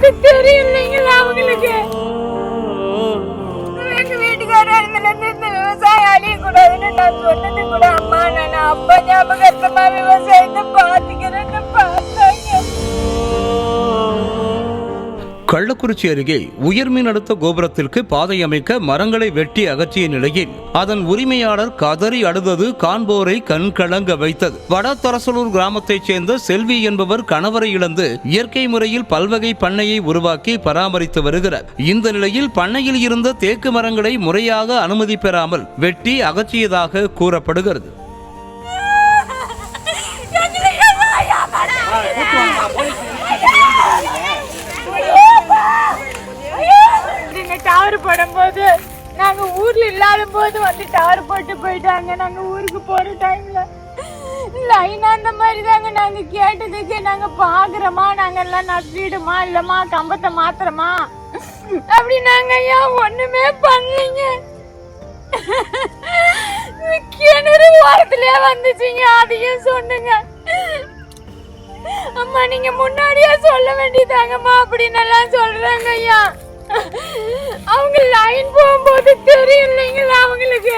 போகும்போது தெரியும் இல்லைங்களா அவங்களுக்கு. எங்க வீட்டுக்காரர் இந்த விவசாயம் அழியக்கூடாதுன்னு நான் சொன்னது கூட அம்மா நான் அப்பா ஞாபகமா விவசாயத்தை பாத்துக்கிறேன்னு பார்த்தாங்க. கள்ளக்குறிச்சி அருகே உயர்மின் அடுத்த கோபுரத்திற்கு பாதை அமைக்க மரங்களை வெட்டி அகற்றிய நிலையில் அதன் உரிமையாளர் கதறி அழுதது காண்போரை கண்கலங்க வைத்தது. வடதரசலூர் கிராமத்தைச் சேர்ந்த செல்வி என்பவர் கணவரை இழந்து இயற்கை முறையில் பல்வகை பண்ணையை உருவாக்கி பராமரித்து வருகிறார். இந்த நிலையில் பண்ணையில் இருந்த தேக்கு மரங்களை முறையாக அனுமதி பெறாமல் வெட்டி அகற்றியதாக கூறப்படுகிறது. டவர் போடும்போது நாங்க ஊர்ல இல்லாத போது வந்து டவர் போட்டு போயிட்டாங்க. நாங்க ஊருக்கு போற டைம்ல லைனா அந்த மாதிரி தாங்க நாங்க கேட்டதுக்கு நாங்க பாக்குறோமா நாங்க எல்லாம் நட்டிடுமா இல்லமா கம்பத்தை மாத்திரமா அப்படி நாங்க ஏன் ஒண்ணுமே பண்ணீங்க. கிணறு ஓரத்திலே வந்துச்சுங்க, அதையும் சொன்னுங்க. அம்மா நீங்க முன்னாடியே சொல்ல வேண்டியதாங்கம்மா அப்படின்னு எல்லாம் சொல்றாங்க ஐயா. அவங்க லைன் போகும்போது தெரியும் இல்லைங்களா அவங்களுக்கு.